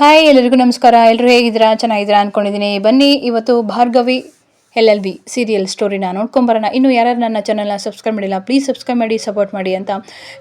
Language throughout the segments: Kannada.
ಹಾಯ್ ಎಲ್ಲರಿಗೂ ನಮಸ್ಕಾರ. ಎಲ್ಲರೂ ಹೇಗಿದ್ದೀರಾ? ಚೆನ್ನಾಗಿದ್ದೀರಾ ಅಂದ್ಕೊಂಡಿದ್ದೀನಿ. ಬನ್ನಿ ಇವತ್ತು ಭಾರ್ಗವಿ LLB ಸೀರಿಯಲ್ ಸ್ಟೋರಿನ ನೋಡ್ಕೊಂಬರೋಣ. ಇನ್ನು ಯಾರು ನನ್ನ ಚಾನಲ್ನ ಸಬ್ಸ್ಕ್ರೈಬ್ ಮಾಡಿಲ್ಲ ಪ್ಲೀಸ್ ಸಬ್ಸ್ಕ್ರೈಬ್ ಮಾಡಿ ಸಪೋರ್ಟ್ ಮಾಡಿ ಅಂತ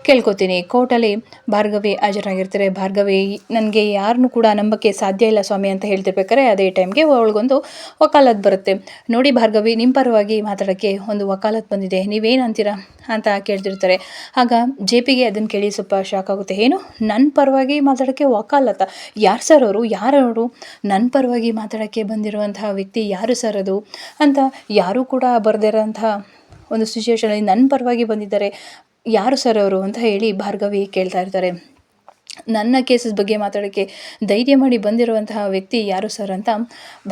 ಕೇಳ್ಕೊತೀನಿ. ಕೋರ್ಟಲ್ಲಿ ಭಾರ್ಗವಿ ಹಾಜರಾಗಿರ್ತಾರೆ. ಭಾರ್ಗವಿ ನನಗೆ ಯಾರನ್ನೂ ಕೂಡ ನಂಬಕ್ಕೆ ಸಾಧ್ಯ ಇಲ್ಲ ಸ್ವಾಮಿ ಅಂತ ಹೇಳ್ತಿರ್ಬೇಕಾರೆ ಅದೇ ಟೈಮ್ಗೆ ಅವಳಿಗೊಂದು ವಕಾಲತ್ ಬರುತ್ತೆ. ನೋಡಿ ಭಾರ್ಗವಿ, ನಿಮ್ಮ ಪರವಾಗಿ ಮಾತಾಡೋಕ್ಕೆ ಒಂದು ವಕಾಲತ್ ಬಂದಿದೆ, ನೀವೇನು ಅಂತೀರಾ ಅಂತ ಕೇಳ್ತಿರ್ತಾರೆ. ಆಗ JPಗೆ ಅದನ್ನು ಕೇಳಿ ಸ್ವಲ್ಪ ಶಾಕ್ ಆಗುತ್ತೆ. ಏನು ನನ್ನ ಪರವಾಗಿ ಮಾತಾಡೋಕ್ಕೆ ವಕಾಲತ್ತ? ಯಾರು ಸರ್ ಅವರು? ಯಾರವರು ನನ್ನ ಪರವಾಗಿ ಮಾತಾಡೋಕ್ಕೆ ಬಂದಿರುವಂತಹ ವ್ಯಕ್ತಿ? ಯಾರು ಸರ್ ಅದು ಅಂತ ಯಾರೂ ಕೂಡ ಬರೆದಿರೋಂತಹ ಒಂದು ಸಿಚುವೇಶನಲ್ಲಿ ನನ್ನ ಪರವಾಗಿ ಬಂದಿದ್ದಾರೆ, ಯಾರು ಸರ್ ಅವರು ಅಂತ ಹೇಳಿ ಭಾರ್ಗವಿ ಕೇಳ್ತಾ ಇರ್ತಾರೆ. ನನ್ನ ಕೇಸಸ್ ಬಗ್ಗೆ ಮಾತಾಡೋಕ್ಕೆ ಧೈರ್ಯ ಮಾಡಿ ಬಂದಿರುವಂತಹ ವ್ಯಕ್ತಿ ಯಾರು ಸರ್ ಅಂತ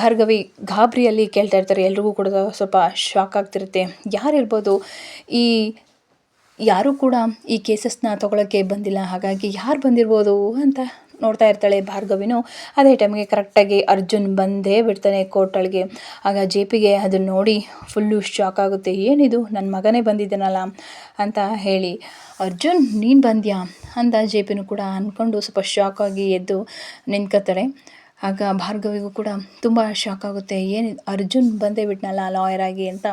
ಭಾರ್ಗವಿ ಗಾಬರಿಯಲ್ಲಿ ಕೇಳ್ತಾ ಇರ್ತಾರೆ. ಎಲ್ರಿಗೂ ಕೂಡ ಸ್ವಲ್ಪ ಶಾಕ್ ಆಗ್ತಿರುತ್ತೆ. ಯಾರಿರ್ಬೋದು? ಯಾರೂ ಕೂಡ ಈ ಕೇಸಸ್ನ ತೊಗೊಳಕ್ಕೆ ಬಂದಿಲ್ಲ, ಹಾಗಾಗಿ ಯಾರು ಬಂದಿರ್ಬೋದು ಅಂತ ನೋಡ್ತಾ ಇರ್ತಾಳೆ ಭಾರ್ಗವಿನೂ. ಅದೇ ಟೈಮ್ಗೆ ಕರೆಕ್ಟಾಗಿ ಅರ್ಜುನ್ ಬಂದೇ ಬಿಡ್ತಾನೆ ಕೋರ್ಟೊಳಗೆ. ಆಗ JPಗೆ ಅದನ್ನು ನೋಡಿ ಫುಲ್ಲು ಶಾಕ್ ಆಗುತ್ತೆ. ಏನಿದು, ನನ್ನ ಮಗನೇ ಬಂದಿದ್ದಾನಲ್ಲ ಅಂತ ಹೇಳಿ. ಅರ್ಜುನ್ ನೀನು ಬಂದ್ಯಾ ಅಂತ JPನೂ ಕೂಡ ಅಂದ್ಕೊಂಡು ಸ್ವಲ್ಪ ಶಾಕಾಗಿ ಎದ್ದು ನಿಂತ್ಕೊತಾಳೆ. ಆಗ ಭಾರ್ಗವಿಗೂ ಕೂಡ ತುಂಬ ಶಾಕ್ ಆಗುತ್ತೆ. ಏನು ಅರ್ಜುನ್ ಬಂದೇ ಬಿಟ್ನಲ್ಲ ಲಾಯರ್ ಆಗಿ ಅಂತ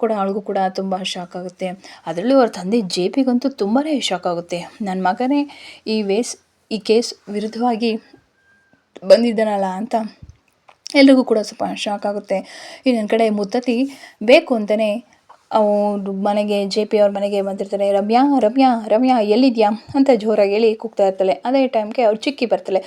ಕೂಡ ಅವಳಿಗೂ ಕೂಡ ತುಂಬ ಶಾಕ್ ಆಗುತ್ತೆ. ಅದರಲ್ಲೂ ಅವ್ರ ತಂದೆ JPಗಂತೂ ತುಂಬಾ ಶಾಕ್ ಆಗುತ್ತೆ. ನನ್ನ ಮಗನೇ ಈ ಕೇಸ್ ವಿರುದ್ಧವಾಗಿ ಬಂದಿದ್ದಾನಲ್ಲ ಅಂತ ಎಲ್ರಿಗೂ ಕೂಡ ಸ್ವಲ್ಪ ಶಾಕ್ ಆಗುತ್ತೆ. ಇನ್ನೊಂದು ಕಡೆ ಮುತ್ತತಿ ಬೇಕು ಅಂತಲೇ ಅವರು ಮನೆಗೆ JP ಅವ್ರ ಮನೆಗೆ ಬಂದಿರ್ತಾರೆ. ರಮ್ಯಾ ರಮ್ಯಾ ರಮ್ಯಾ ಎಲ್ಲಿದ್ಯಾ ಅಂತ ಜೋರಾಗಿ ಹೇಳಿ ಕೂಗ್ತಾ ಇರ್ತಾಳೆ. ಅದೇ ಟೈಮ್ಗೆ ಅವ್ರು ಚಿಕ್ಕಿ ಬರ್ತಾಳೆ.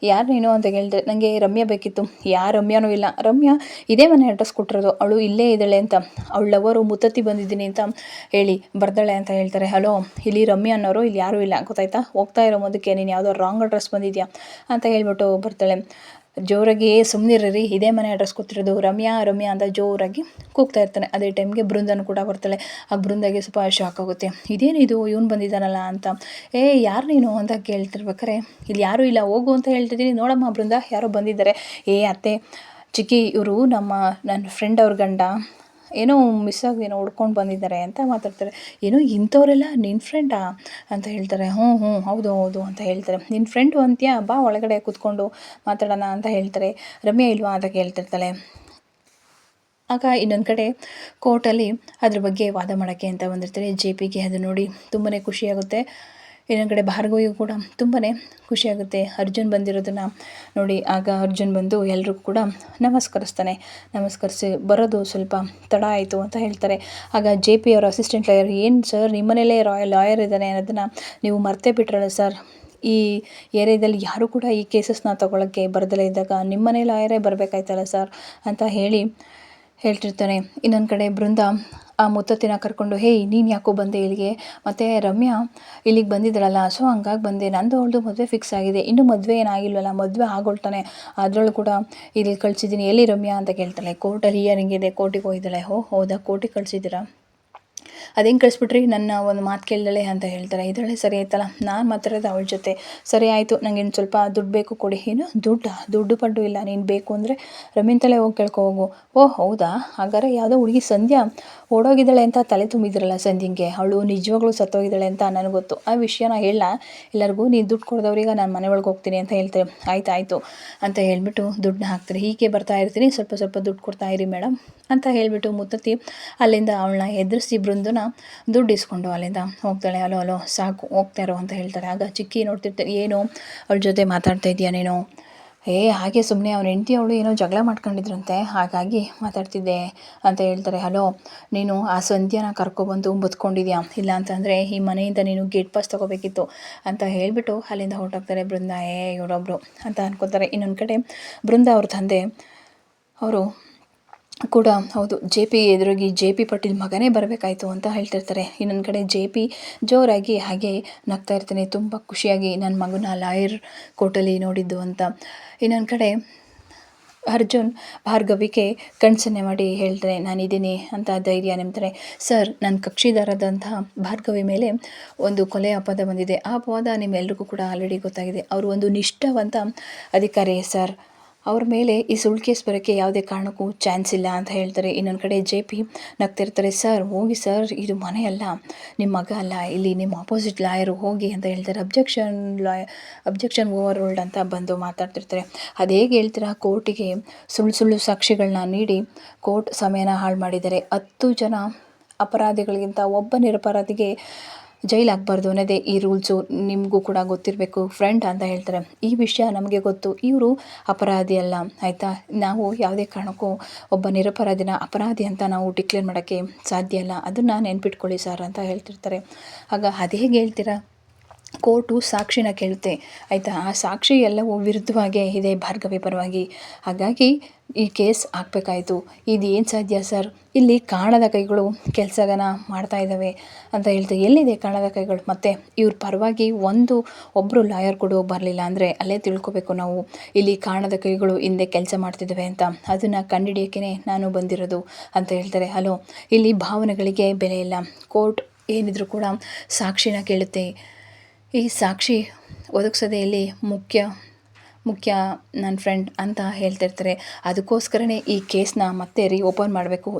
ಯಾರು ನೀನು ಅಂತ ಕೇಳ್ತಾರೆ. ನನಗೆ ರಮ್ಯಾ ಬೇಕಿತ್ತು. ಯಾರು ರಮ್ಯಾನೂ ಇಲ್ಲ, ರಮ್ಯಾ ಇದೇ ಮನೆ ಅಡ್ರೆಸ್ ಕೊಟ್ಟಿರೋದು, ಅವಳು ಇಲ್ಲೇ ಇದ್ದಾಳೆ ಅಂತ, ಅವಳ ಲವರು ಮುತ್ತತ್ತಿ ಬಂದಿದ್ದೀನಿ ಅಂತ ಹೇಳಿ ಬರ್ತಾಳೆ ಅಂತ ಹೇಳ್ತಾರೆ. ಹಲೋ, ಇಲ್ಲಿ ರಮ್ಯಾ ಅನ್ನೋರು ಇಲ್ಲಿ ಯಾರೂ ಇಲ್ಲ ಗೊತ್ತಾಯ್ತಾ, ಹೋಗ್ತಾ ಇರೋ ಮುಂದಕ್ಕೆ ನೀನು ಯಾವುದೋ ರಾಂಗ್ ಅಡ್ರೆಸ್ ಬಂದಿದ್ಯಾ ಅಂತ ಹೇಳ್ಬಿಟ್ಟು ಬರ್ತಾಳೆ. ಜೋರಾಗಿ ಸುಮ್ಮನಿರ್ರಿ, ಇದೇ ಮನೆ ಅಡ್ರೆಸ್ ಕೊಟ್ಟಿರೋದು, ರಮ್ಯಾ ರಮ್ಯಾ ಅಂತ ಜೋರಾಗಿ ಕೂಗ್ತಾ ಇರ್ತಾನೆ. ಅದೇ ಟೈಮ್ಗೆ ಬೃಂದನೂ ಕೂಡ ಬರ್ತಾಳೆ. ಆ ಬೃಂದಾಗೆ ಸ್ವಲ್ಪ ಶಾಕ್ ಆಗುತ್ತೆ. ಇದೇನಿದು ಇವನು ಬಂದಿದ್ದಾನಲ್ಲ ಅಂತ. ಯಾರು ನೀನು ಅಂತ ಕೇಳ್ತಿರ್ಬೇಕಾರೆ ಇಲ್ಲಿ ಯಾರೂ ಇಲ್ಲ ಹೋಗು ಅಂತ ಹೇಳ್ತಿದ್ದೀನಿ, ನೋಡಮ್ಮ ಬೃಂದ ಯಾರೋ ಬಂದಿದ್ದಾರೆ. ಅತ್ತೆ ಚಿಕ್ಕಿ, ಇವರು ನನ್ನ ಫ್ರೆಂಡ್ ಅವ್ರ ಗಂಡ ಏನೋ ಮಿಸ್ ಆಗಿ ಏನೋ ಹುಡ್ಕೊಂಡು ಬಂದಿದ್ದಾರೆ ಅಂತ ಮಾತಾಡ್ತಾರೆ. ಏನೋ ಇಂಥವರೆಲ್ಲ ನಿನ್ನ ಫ್ರೆಂಡಾ ಅಂತ ಹೇಳ್ತಾರೆ. ಹ್ಞೂ ಹೌದು ಹೌದು ಅಂತ ಹೇಳ್ತಾರೆ. ನಿನ್ನ ಫ್ರೆಂಡು ಅಂತ್ಯಾ, ಬಾ ಒಳಗಡೆ ಕೂತ್ಕೊಂಡು ಮಾತಾಡೋಣ ಅಂತ ಹೇಳ್ತಾರೆ. ರಮ್ಯಾ ಇಲ್ವಾ ಅಂತ ಕೇಳ್ತಿರ್ತಾಳೆ. ಆಗ ಇನ್ನೊಂದು ಕಡೆ ಕೋರ್ಟಲ್ಲಿ ಅದ್ರ ಬಗ್ಗೆ ವಾದ ಮಾಡೋಕ್ಕೆ ಅಂತ ಬಂದಿರ್ತಾರೆ. JPಗೆ ಅದು ನೋಡಿ ತುಂಬಾ ಖುಷಿಯಾಗುತ್ತೆ. ಇನ್ನೊಂದು ಕಡೆ ಭಾರ್ಗವಿಗೂ ಕೂಡ ತುಂಬಾ ಖುಷಿಯಾಗುತ್ತೆ ಅರ್ಜುನ್ ಬಂದಿರೋದನ್ನು ನೋಡಿ. ಆಗ ಅರ್ಜುನ್ ಬಂದು ಎಲ್ರಿಗೂ ಕೂಡ ನಮಸ್ಕರಿಸಿ ಬರೋದು ಸ್ವಲ್ಪ ತಡ ಆಯಿತು ಅಂತ ಹೇಳ್ತಾರೆ. ಆಗ JP ಅವರ ಅಸಿಸ್ಟೆಂಟ್ ಲಾಯರ್, ಏನು ಸರ್ ನಿಮ್ಮನೇಲೇ ಲಾಯರ್ ಇದ್ದಾನೆ ಅನ್ನೋದನ್ನು ನೀವು ಮರ್ತೇ ಬಿಟ್ರಲ್ಲ ಸರ್, ಈ ಏರಿಯಾದಲ್ಲಿ ಯಾರೂ ಕೂಡ ಈ ಕೇಸಸ್ನ ತೊಗೊಳಕ್ಕೆ ಬರದಲ್ಲೇ ಇದ್ದಾಗ ನಿಮ್ಮನೇ ಲಾಯರೇ ಬರಬೇಕಾಯ್ತಲ್ಲ ಸರ್ ಅಂತ ಹೇಳ್ತಿರ್ತಾನೆ. ಇನ್ನೊಂದು ಕಡೆ ಬೃಂದ ಆ ಮುತ್ತತ್ತಿನ ಕರ್ಕೊಂಡು, ನೀನು ಯಾಕೋ ಬಂದೆ ಇಲ್ಲಿಗೆ, ಮತ್ತು ರಮ್ಯಾ ಇಲ್ಲಿಗೆ ಬಂದಿದ್ದಳಲ್ಲ, ಸೊ ಹಂಗಾಗಿ ಬಂದೆ, ನಂದು ಅವಳದು ಮದುವೆ ಫಿಕ್ಸ್ ಆಗಿದೆ, ಇನ್ನೂ ಮದುವೆ ಏನಾಗಿಲ್ವಲ್ಲ, ಮದುವೆ ಆಗೋಳ್ತಾನೆ, ಅದರಲ್ಲೂ ಕೂಡ ಇಲ್ಲಿ ಕಳಿಸಿದ್ದೀನಿ, ಎಲ್ಲಿ ರಮ್ಯಾ ಅಂತ ಕೇಳ್ತಾಳೆ. ಕೋರ್ಟಲ್ಲಿ ಹಿಯರಿಂಗ್ ಇದೆ, ಕೋರ್ಟಿಗೆ ಹೋಗಿದ್ದಾಳೆ. ಹೌದಾ, ಕೋರ್ಟಿಗೆ ಕಳಿಸಿದ್ದೀರಾ, ಅದೇನು ಕಳಿಸ್ಬಿಟ್ರಿ, ನನ್ನ ಒಂದು ಮಾತು ಕೇಳಿದಳೆ ಅಂತ ಹೇಳ್ತಾರೆ. ಇದರಲ್ಲೇ ಸರಿ ಆಯ್ತಲ್ಲ, ನಾನು ಮಾತಾಡೋದು ಅವಳ ಜೊತೆ, ಸರಿ ಆಯಿತು, ನನಗೆ ಇನ್ನು ಸ್ವಲ್ಪ ದುಡ್ಡು ಬೇಕು ಕೊಡಿ. ಏನು ದುಡ್ಡು ಪಡ್ಡು ಇಲ್ಲ, ನೀನು ಬೇಕು ಅಂದರೆ ರಮ್ಯಂತಲೇ ಹೋಗಿ ಕೇಳ್ಕೊ ಹೋಗು. ಹೌದಾ, ಹಾಗಾದ್ರೆ ಯಾವುದೋ ಹುಡುಗಿ ಸಂಧ್ಯಾ ಓಡೋಗಿದ್ದಾಳೆ ಅಂತ ತಲೆ ತುಂಬಿದ್ರಲ್ಲ ಸಂಧ್ಯಂಗೆ, ಅವಳು ನಿಜವಾಗ್ಲೂ ಸತ್ತೋಗಿದ್ದಾಳೆ ಅಂತ ನನಗೆ ಗೊತ್ತು, ಆ ವಿಷಯನ ಹೇಳ ಎಲ್ಲರಿಗೂ, ನೀನು ದುಡ್ಡು ಕೊಡ್ದವ್ರಿಗೆ ನಾನು ಮನೆ ಒಳಗೆ ಹೋಗ್ತೀನಿ ಅಂತ ಹೇಳ್ತಾರೆ. ಆಯಿತು ಅಂತ ಹೇಳ್ಬಿಟ್ಟು ದುಡ್ಡನ್ನ ಹಾಕ್ತಾರೆ. ಹೀಗೆ ಬರ್ತಾ ಇರ್ತೀನಿ, ಸ್ವಲ್ಪ ದುಡ್ಡು ಕೊಡ್ತಾ ಇರಿ ಮೇಡಮ್ ಅಂತ ಹೇಳಿಬಿಟ್ಟು ಮುತ್ತತ್ತಿ ಅಲ್ಲಿಂದ ಅವಳನ್ನ ಎದುರಿಸಿ ಬೃಂದನ ದುಡ್ಡು ಇಸ್ಕೊಂಡು ಅಲ್ಲಿಂದ ಹೋಗ್ತಾಳೆ. ಹಲೋ ಸಾಕು, ಹೋಗ್ತಾ ಇರೋ ಅಂತ ಹೇಳ್ತಾರೆ. ಆಗ ಚಿಕ್ಕಿ ನೋಡ್ತಿರ್ತಾರೆ. ಏನು ಅವಳ ಜೊತೆ ಮಾತಾಡ್ತಾ ಇದೆಯಾ ನೀನು? ಹಾಗೆ ಸುಮ್ಮನೆ ಅವ್ನ ಹೆಂಡತಿ ಅವಳು ಏನೋ ಜಗಳ ಮಾಡ್ಕೊಂಡಿದ್ರಂತೆ, ಹಾಗಾಗಿ ಮಾತಾಡ್ತಿದ್ದೆ ಅಂತ ಹೇಳ್ತಾರೆ. ಹಲೋ, ನೀನು ಆ ಸಂಧ್ಯಾನ ಕರ್ಕೊಬಂದು ಬದುಕೊಂಡಿದ್ಯಾ, ಇಲ್ಲ ಅಂತಂದರೆ ಈ ಮನೆಯಿಂದ ನೀನು ಗೇಟ್ ಪಾಸ್ ತೊಗೋಬೇಕಿತ್ತು ಅಂತ ಹೇಳಿಬಿಟ್ಟು ಅಲ್ಲಿಂದ ಹೊರಟೋಗ್ತಾರೆ. ಬೃಂದ ಇವರೊಬ್ಬರು ಅಂತ ಅನ್ಕೋತಾರೆ. ಇನ್ನೊಂದು ಕಡೆ ಬೃಂದ ಅವ್ರ ತಂದೆ ಅವರು ಕೂಡ ಹೌದು, JP ಎದುರಿಗೆ JP ಪಾಟೀಲ್ ಮಗನೇ ಬರಬೇಕಾಯ್ತು ಅಂತ ಹೇಳ್ತಿರ್ತಾರೆ. ಇನ್ನೊಂದು ಕಡೆ JP ಜೋರಾಗಿ ಹಾಗೆ ನಗ್ತಾ ಇರ್ತಾನೆ, ತುಂಬ ಖುಷಿಯಾಗಿ ನನ್ನ ಮಗನ ಲಾಯರ್ ಕೋರ್ಟಲ್ಲಿ ನೋಡಿದ್ದು ಅಂತ. ಇನ್ನೊಂದು ಕಡೆ ಅರ್ಜುನ್ ಭಾರ್ಗವಿಗೆ ಕಣ್ಸನ್ನೆ ಮಾಡಿ ಹೇಳ್ತಾರೆ, ನಾನಿದ್ದೀನಿ ಅಂತ ಧೈರ್ಯ ನಿಮ್ತಾರೆ. ಸರ್, ನನ್ನ ಕಕ್ಷಿದಾರದಂತಹ ಭಾರ್ಗವಿ ಮೇಲೆ ಒಂದು ಕೊಲೆ ಅಪವಾದ ಬಂದಿದೆ. ಆ ಅಪವಾದ ನಿಮ್ಮೆಲ್ರಿಗೂ ಕೂಡ ಆಲ್ರೆಡಿ ಗೊತ್ತಾಗಿದೆ. ಅವರು ಒಂದು ನಿಷ್ಠಾವಂತ ಅಧಿಕಾರಿ ಸರ್, ಅವ್ರ ಮೇಲೆ ಈ ಸುಳ್ಳು ಕೇಸ್ ಬರೋಕ್ಕೆ ಯಾವುದೇ ಕಾರಣಕ್ಕೂ ಚಾನ್ಸ್ ಇಲ್ಲ ಅಂತ ಹೇಳ್ತಾರೆ. ಇನ್ನೊಂದು ಕಡೆ ಜೆ ಪಿ ನಗ್ತಿರ್ತಾರೆ. ಸರ್ ಹೋಗಿ ಸರ್, ಇದು ಮನೆ ಅಲ್ಲ, ನಿಮ್ಮ ಮಗ ಅಲ್ಲ, ಇಲ್ಲಿ ನಿಮ್ಮ ಆಪೋಸಿಟ್ ಲಾಯರು ಹೋಗಿ ಅಂತ ಹೇಳ್ತಾರೆ. ಅಬ್ಜೆಕ್ಷನ್ ಓವರ್ ರೂಲ್ಡ್ ಅಂತ ಬಂದು ಮಾತಾಡ್ತಿರ್ತಾರೆ. ಅದು ಹೇಗೆ ಹೇಳ್ತೀರಾ, ಕೋರ್ಟಿಗೆ ಸುಳ್ಳು ಸಾಕ್ಷಿಗಳನ್ನ ನೀಡಿ ಕೋರ್ಟ್ ಸಮಯನ ಹಾಳು ಮಾಡಿದ್ದಾರೆ. 10 ಜನ ಅಪರಾಧಿಗಳಿಗಿಂತ ಒಬ್ಬ ನಿರಪರಾಧಿಗೆ ಜೈಲು ಆಗಬಾರ್ದು ಅನ್ನೋದೇ ಈ ರೂಲ್ಸು, ನಿಮಗೂ ಕೂಡ ಗೊತ್ತಿರಬೇಕು ಫ್ರೆಂಡ್ ಅಂತ ಹೇಳ್ತಾರೆ. ಈ ವಿಷಯ ನಮಗೆ ಗೊತ್ತು, ಇವರು ಅಪರಾಧಿ ಅಲ್ಲ ಆಯಿತಾ, ನಾವು ಯಾವುದೇ ಕಾರಣಕ್ಕೂ ಒಬ್ಬ ನಿರಪರಾಧಿನ ಅಪರಾಧಿ ಅಂತ ನಾವು ಡಿಕ್ಲೇರ್ ಮಾಡೋಕ್ಕೆ ಸಾಧ್ಯ ಇಲ್ಲ, ಅದನ್ನು ನೆನ್ಪಿಟ್ಕೊಳ್ಳಿ ಸರ್ ಅಂತ ಹೇಳ್ತಿರ್ತಾರೆ. ಆಗ ಅದು ಹೇಗೆ ಹೇಳ್ತೀರಾ, ಕೋರ್ಟು ಸಾಕ್ಷಿನ ಕೇಳುತ್ತೆ ಆಯಿತಾ, ಆ ಸಾಕ್ಷಿ ಎಲ್ಲವೂ ವಿರುದ್ಧವಾಗೇ ಇದೆ ಭಾರ್ಗವಿ ಪರವಾಗಿ, ಹಾಗಾಗಿ ಈ ಕೇಸ್ ಹಾಕಬೇಕಾಯಿತು. ಇದು ಏನು ಸಾಧ್ಯ ಸರ್, ಇಲ್ಲಿ ಕಾಣದ ಕೈಗಳು ಕೆಲಸನ ಮಾಡ್ತಾ ಇದ್ದಾವೆ ಅಂತ ಹೇಳ್ತಾರೆ. ಎಲ್ಲಿದೆ ಕಾಣದ ಕೈಗಳು, ಮತ್ತು ಇವ್ರ ಪರವಾಗಿ ಒಬ್ಬರು ಲಾಯರ್ ಕೂಡ ಬರಲಿಲ್ಲ ಅಂದರೆ ಅಲ್ಲೇ ತಿಳ್ಕೊಬೇಕು ನಾವು, ಇಲ್ಲಿ ಕಾಣದ ಕೈಗಳು ಹಿಂದೆ ಕೆಲಸ ಮಾಡ್ತಿದ್ದಾವೆ ಅಂತ. ಅದನ್ನು ಕಂಡುಹಿಡಿಯೋಕ್ಕೇ ನಾನು ಬಂದಿರೋದು ಅಂತ ಹೇಳ್ತಾರೆ. ಹಲೋ, ಇಲ್ಲಿ ಭಾವನೆಗಳಿಗೆ ಬೆಲೆ ಇಲ್ಲ, ಕೋರ್ಟ್ ಏನಿದ್ರು ಕೂಡ ಸಾಕ್ಷಿನ ಕೇಳುತ್ತೆ. ಈ ಸಾಕ್ಷಿ ಒದಗಿಸೋದೇ ಇಲ್ಲಿ ಮುಖ್ಯ ನನ್ನ ಫ್ರೆಂಡ್ ಅಂತ ಹೇಳ್ತಿರ್ತಾರೆ. ಅದಕ್ಕೋಸ್ಕರನೇ ಈ ಕೇಸ್ನ ಮತ್ತೆ ಓಪನ್ ಮಾಡಬೇಕು,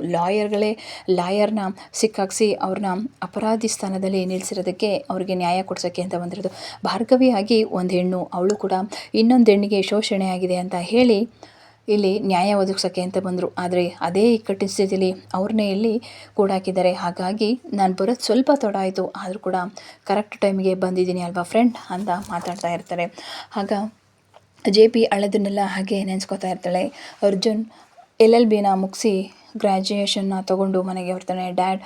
ಲಾಯರ್ನ ಸಿಕ್ಕಾಕ್ಸಿ ಅವ್ರನ್ನ ಅಪರಾಧಿ ಸ್ಥಾನದಲ್ಲಿ ನಿಲ್ಲಿಸಿರೋದಕ್ಕೆ ಅವ್ರಿಗೆ ನ್ಯಾಯ ಕೊಡ್ಸೋಕ್ಕೆ ಅಂತ ಬಂದಿರೋದು. ಭಾರ್ಗವಿಯಾಗಿ ಒಂದು ಹೆಣ್ಣು, ಅವಳು ಕೂಡ ಇನ್ನೊಂದು ಹೆಣ್ಣಿಗೆ ಶೋಷಣೆ ಆಗಿದೆ ಅಂತ ಹೇಳಿ ಇಲ್ಲಿ ನ್ಯಾಯ ಒದಗಿಸೋಕ್ಕೆ ಅಂತ ಬಂದರು. ಆದರೆ ಅದೇ ಇಕ್ಕಟ್ಟಿನ ಸ್ಥಿತಿಯಲ್ಲಿ ಅವ್ರನ್ನೇ ಇಲ್ಲಿ ಕೂಡಾಕಿದ್ದಾರೆ. ಹಾಗಾಗಿ ನಾನು ಬರೋದು ಸ್ವಲ್ಪ ತಡ ಆಯಿತು, ಆದರೂ ಕೂಡ ಕರೆಕ್ಟ್ ಟೈಮಿಗೆ ಬಂದಿದ್ದೀನಿ ಅಲ್ವಾ ಫ್ರೆಂಡ್ ಅಂತ ಮಾತಾಡ್ತಾ ಇರ್ತಾರೆ. ಆಗ ಜೆ ಪಿ ಅಳೋದನ್ನೆಲ್ಲ ಹಾಗೆ ನೆನೆಸ್ಕೊತಾ ಇರ್ತಾಳೆ. ಅರ್ಜುನ್ LLBನ ಮುಗಿಸಿ ಗ್ರ್ಯಾಜುಯೇಷನ್ನ ತೊಗೊಂಡು ಮನೆಗೆ ಬರ್ತಾನೆ. ಡ್ಯಾಡ್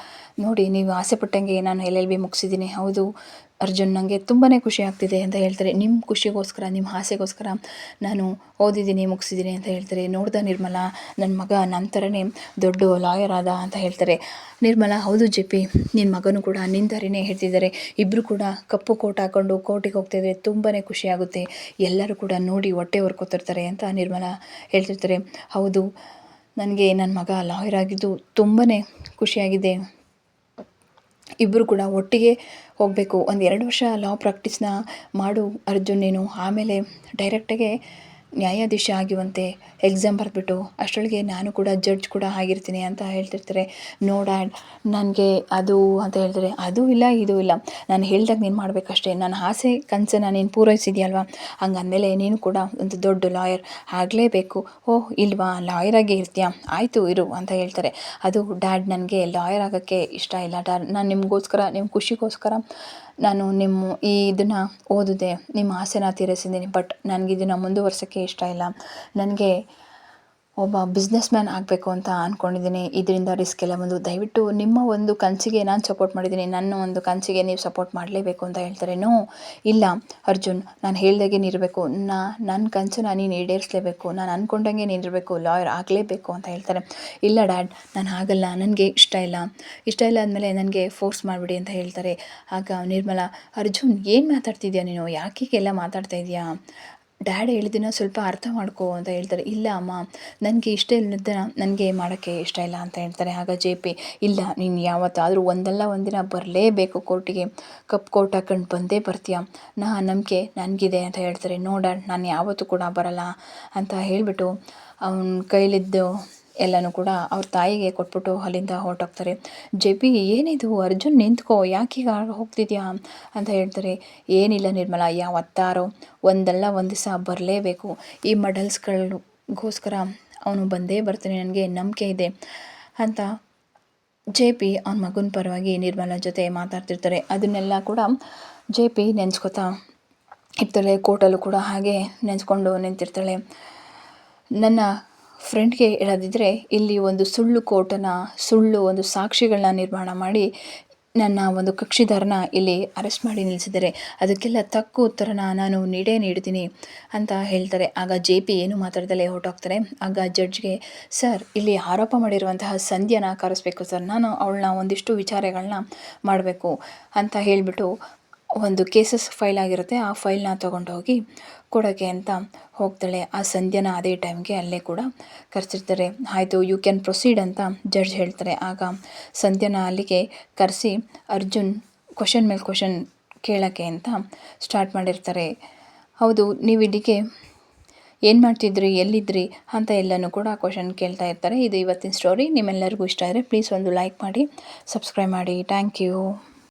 ನೋಡಿ, ನೀವು ಆಸೆ ಪಟ್ಟಂಗೆ ನಾನು LLB ಮುಗಿಸಿದ್ದೀನಿ. ಹೌದು ಅರ್ಜುನ್, ನನಗೆ ತುಂಬಾ ಖುಷಿ ಆಗ್ತಿದೆ ಅಂತ ಹೇಳ್ತಾರೆ. ನಿಮ್ಮ ಖುಷಿಗೋಸ್ಕರ, ನಿಮ್ಮ ಆಸೆಗೋಸ್ಕರ ನಾನು ಓದಿದ್ದೀನಿ, ಮುಗಿಸಿದ್ದೀನಿ ಅಂತ ಹೇಳ್ತಾರೆ. ನೋಡ್ದ ನಿರ್ಮಲಾ, ನನ್ನ ಮಗ ನನ್ನ ಥರನೇ ದೊಡ್ಡ ಲಾಯರ್ ಆದ ಅಂತ ಹೇಳ್ತಾರೆ. ನಿರ್ಮಲಾ, ಹೌದು ಜೆ ಪಿ, ನಿನ್ನ ಮಗನೂ ಕೂಡ ನಿನ್ನ ಥರನೇ ಹೇಳ್ತಿದ್ದಾರೆ. ಇಬ್ಬರು ಕೂಡ ಕಪ್ಪು ಕೋಟ್ ಹಾಕ್ಕೊಂಡು ಕೋರ್ಟಿಗೆ ಹೋಗ್ತಾಯಿದ್ರೆ ತುಂಬಾ ಖುಷಿಯಾಗುತ್ತೆ, ಎಲ್ಲರೂ ಕೂಡ ನೋಡಿ ಹೊಟ್ಟೆ ಹೊರ್ಕೋತಿರ್ತಾರೆ ಅಂತ ನಿರ್ಮಲಾ ಹೇಳ್ತಿರ್ತಾರೆ. ಹೌದು, ನನಗೆ ನನ್ನ ಮಗ ಲಾಯರ್ ಆಗಿದ್ದು ತುಂಬಾ ಖುಷಿಯಾಗಿದೆ. ಇಬ್ಬರು ಕೂಡ ಒಟ್ಟಿಗೆ ಹೋಗಬೇಕು. 1-2 ವರ್ಷ ಲಾ ಪ್ರಾಕ್ಟೀಸ್ನ ಮಾಡು ಅರ್ಜುನ್ ನೀನು, ಆಮೇಲೆ ಡೈರೆಕ್ಟಾಗೆ ನ್ಯಾಯಾಧೀಶ ಆಗಿರುವಂತೆ ಎಕ್ಸಾಮ್ ಬರೆದ್ಬಿಟ್ಟು ಅಷ್ಟರೊಳಗೆ ನಾನು ಕೂಡ ಜಡ್ಜ್ ಕೂಡ ಆಗಿರ್ತೀನಿ ಅಂತ ಹೇಳ್ತಿರ್ತಾರೆ. ನೋ ಡ್ಯಾಡ್, ನನಗೆ ಅದು ಅಂತ ಹೇಳ್ತಾರೆ. ಅದು ಇಲ್ಲ ಇದು ಇಲ್ಲ, ನಾನು ಹೇಳ್ದಾಗ ನೀನು ಮಾಡಬೇಕಷ್ಟೇ. ನನ್ನ ಆಸೆ ಕನಸನ್ನು ನೀನು ಪೂರೈಸಿದೆಯಲ್ವಾ, ಹಂಗಂದಮೇಲೆ ನೀನು ಕೂಡ ಒಂದು ದೊಡ್ಡ ಲಾಯರ್ ಆಗಲೇಬೇಕು. ಓಹ್ ಇಲ್ವಾ, ಲಾಯರ್ ಆಗೇ ಇರ್ತೀಯಾ, ಆಯಿತು ಇರು ಅಂತ ಹೇಳ್ತಾರೆ. ಅದು ಡ್ಯಾಡ್, ನನಗೆ ಲಾಯರ್ ಆಗೋಕ್ಕೆ ಇಷ್ಟ ಇಲ್ಲ ಡ್ಯಾಡ್, ನಾನು ನಿಮಗೋಸ್ಕರ, ನಿಮ್ಮ ಖುಷಿಗೋಸ್ಕರ ನಾನು ಇದನ್ನು ಓದಿದೆ, ನಿಮ್ಮ ಆಸೆನ ತೀರಿಸಿದ್ದೀನಿ, ಬಟ್ ನನಗಿದನ್ನು ಮುಂದುವರ್ಸೋಕ್ಕೆ ಇಷ್ಟ ಇಲ್ಲ. ನನಗೆ ಒಬ್ಬ ಬಿಸ್ನೆಸ್ ಮ್ಯಾನ್ ಆಗಬೇಕು ಅಂತ ಅಂದ್ಕೊಂಡಿದ್ದೀನಿ, ಇದರಿಂದ ರಿಸ್ಕ್ ಎಲ್ಲ ಬಂದು, ದಯವಿಟ್ಟು ನಿಮ್ಮ ಒಂದು ಕನಸಿಗೆ ನಾನು ಸಪೋರ್ಟ್ ಮಾಡಿದ್ದೀನಿ, ನನ್ನ ಒಂದು ಕನಸಿಗೆ ನೀವು ಸಪೋರ್ಟ್ ಮಾಡಲೇಬೇಕು ಅಂತ ಹೇಳ್ತಾರೆ. ನೋ ಇಲ್ಲ ಅರ್ಜುನ್, ನಾನು ಹೇಳ್ದಾಗೆ ನೀರಬೇಕು, ನನ್ನ ಕನಸನ್ನ ನೀನು ಈಡೇರಿಸಲೇಬೇಕು, ನಾನು ಅಂದ್ಕೊಂಡಂಗೆ ನೀನಿರಬೇಕು, ಲಾಯರ್ ಆಗಲೇಬೇಕು ಅಂತ ಹೇಳ್ತಾರೆ. ಇಲ್ಲ ಡ್ಯಾಡ್, ನಾನು ಆಗಲ್ಲ, ನನಗೆ ಇಷ್ಟ ಇಲ್ಲ ಅಂದಮೇಲೆ ನನಗೆ ಫೋರ್ಸ್ ಮಾಡಿಬಿಡಿ ಅಂತ ಹೇಳ್ತಾರೆ. ಆಗ ನಿರ್ಮಲಾ, ಅರ್ಜುನ್ ಏನು ಮಾತಾಡ್ತಿದ್ಯಾ ನೀನು, ಯಾಕೀಗೆಲ್ಲ ಮಾತಾಡ್ತಾ ಇದೆಯಾ, ಡ್ಯಾಡ್ ಹೇಳಿದ್ದನ್ನು ಸ್ವಲ್ಪ ಅರ್ಥ ಮಾಡ್ಕೋ ಅಂತ ಹೇಳ್ತಾರೆ. ಇಲ್ಲ ಅಮ್ಮ, ನನಗೆ ಇಷ್ಟ ಇಲ್ಲದನ್ನ ನನಗೆ ಮಾಡೋಕ್ಕೆ ಇಷ್ಟ ಇಲ್ಲ ಅಂತ ಹೇಳ್ತಾರೆ. ಆಗ ಜೆ ಪಿ, ಇಲ್ಲ ನೀನು ಯಾವತ್ತಾದರೂ ಒಂದಲ್ಲ ಒಂದಿನ ಬರಲೇಬೇಕು ಕೋರ್ಟಿಗೆ, ಕಪ್ ಕೋರ್ಟ್ ಹಾಕೊಂಡು ಬಂದೇ ಬರ್ತೀಯ, ನಂಬಿಕೆ ನನಗಿದೆ ಅಂತ ಹೇಳ್ತಾರೆ. ನೋ ಡ್ಯಾಡ್, ನಾನು ಯಾವತ್ತೂ ಕೂಡ ಬರಲ್ಲ ಅಂತ ಹೇಳಿಬಿಟ್ಟು ಅವನ ಕೈಲಿದ್ದು ಎಲ್ಲನೂ ಕೂಡ ಅವ್ರ ತಾಯಿಗೆ ಕೊಟ್ಬಿಟ್ಟು ಅಲ್ಲಿಂದ ಹೊರಟೋಗ್ತಾರೆ. ಜೆ ಪಿ, ಏನಿದು ಅರ್ಜುನ್, ನಿಂತ್ಕೋ, ಯಾಕೀಗ ಹೋಗ್ತಿದ್ಯಾ ಅಂತ ಹೇಳ್ತಾರೆ. ಏನಿಲ್ಲ ನಿರ್ಮಲಾ, ಯಾವತ್ತಾರೋ ಒಂದಲ್ಲ ಒಂದು ದಿವಸ ಬರಲೇಬೇಕು, ಈ ಮೆಡಲ್ಸ್ಗಳಿಗೋಸ್ಕರ ಅವನು ಬಂದೇ ಬರ್ತಾನೆ, ನನಗೆ ನಂಬಿಕೆ ಇದೆ ಅಂತ ಜೆ ಪಿ ಅವನ ಮಗನ ಪರವಾಗಿ ನಿರ್ಮಲಾ ಜೊತೆ ಮಾತಾಡ್ತಿರ್ತಾರೆ. ಅದನ್ನೆಲ್ಲ ಕೂಡ ಜೆ ಪಿ ನೆನೆಸ್ಕೊತಾ ಇರ್ತಾಳೆ. ಕೋರ್ಟಲ್ಲೂ ಕೂಡ ಹಾಗೆ ನೆನೆಸ್ಕೊಂಡು ನಿಂತಿರ್ತಾಳೆ. ನನ್ನ ಫ್ರೆಂಡ್ಗೆ ಹೇಳೋದಿದ್ರೆ, ಇಲ್ಲಿ ಒಂದು ಸುಳ್ಳು ಒಂದು ಸಾಕ್ಷಿಗಳನ್ನ ನಿರ್ಮಾಣ ಮಾಡಿ ನನ್ನ ಒಂದು ಕಕ್ಷಿದಾರನ ಇಲ್ಲಿ ಅರೆಸ್ಟ್ ಮಾಡಿ ನಿಲ್ಲಿಸಿದ್ದಾರೆ, ಅದಕ್ಕೆಲ್ಲ ತಕ್ಕ ಉತ್ತರನ ನಾನು ನೀಡ್ತೀನಿ ಅಂತ ಹೇಳ್ತಾರೆ. ಆಗ ಜೆ ಪಿ ಏನು ಮಾತಾಡ್ದಲೇ ಹೊರಟೋಗ್ತಾರೆ. ಆಗ ಜಡ್ಜ್ಗೆ, ಸರ್ ಇಲ್ಲಿ ಆರೋಪ ಮಾಡಿರುವಂತಹ ಸಂಧ್ಯಾನ ಕರೆಸ್ಬೇಕು ಸರ್, ನಾನು ಅವಳನ್ನ ಒಂದಿಷ್ಟು ವಿಚಾರಗಳನ್ನ ಮಾಡಬೇಕು ಅಂತ ಹೇಳಿಬಿಟ್ಟು ಒಂದು ಕೇಸಸ್ ಫೈಲ್ ಆಗಿರುತ್ತೆ, ಆ ಫೈಲ್ನ ತೊಗೊಂಡೋಗಿ ಕೊಡೋಕ್ಕೆ ಅಂತ ಹೋಗ್ತಾಳೆ. ಆ ಸಂಧ್ಯಾನ ಅದೇ ಟೈಮ್ಗೆ ಅಲ್ಲೇ ಕೂಡ ಕರೆಸಿರ್ತಾರೆ. ಆಯಿತು, ಯು ಕ್ಯಾನ್ ಪ್ರೊಸೀಡ್ ಅಂತ ಜಡ್ಜ್ ಹೇಳ್ತಾರೆ. ಆಗ ಸಂಧ್ಯಾನ ಅಲ್ಲಿಗೆ ಕರೆಸಿ ಅರ್ಜುನ್ ಕ್ವಶನ್ ಮೇಲೆ ಕ್ವಶನ್ ಕೇಳೋಕ್ಕೆ ಅಂತ ಸ್ಟಾರ್ಟ್ ಮಾಡಿರ್ತಾರೆ. ಹೌದು, ನೀವು ಇಲ್ಲಿಗೆ ಏನು ಮಾಡ್ತಿದ್ರಿ, ಎಲ್ಲಿದ್ರಿ ಅಂತ ಎಲ್ಲನೂ ಕೂಡ ಕ್ವಶನ್ ಕೇಳ್ತಾ ಇರ್ತಾರೆ. ಇದು ಇವತ್ತಿನ ಸ್ಟೋರಿ. ನಿಮ್ಮೆಲ್ಲರಿಗೂ ಇಷ್ಟ ಆದರೆ ಪ್ಲೀಸ್ ಒಂದು ಲೈಕ್ ಮಾಡಿ, ಸಬ್ಸ್ಕ್ರೈಬ್ ಮಾಡಿ. Thank you.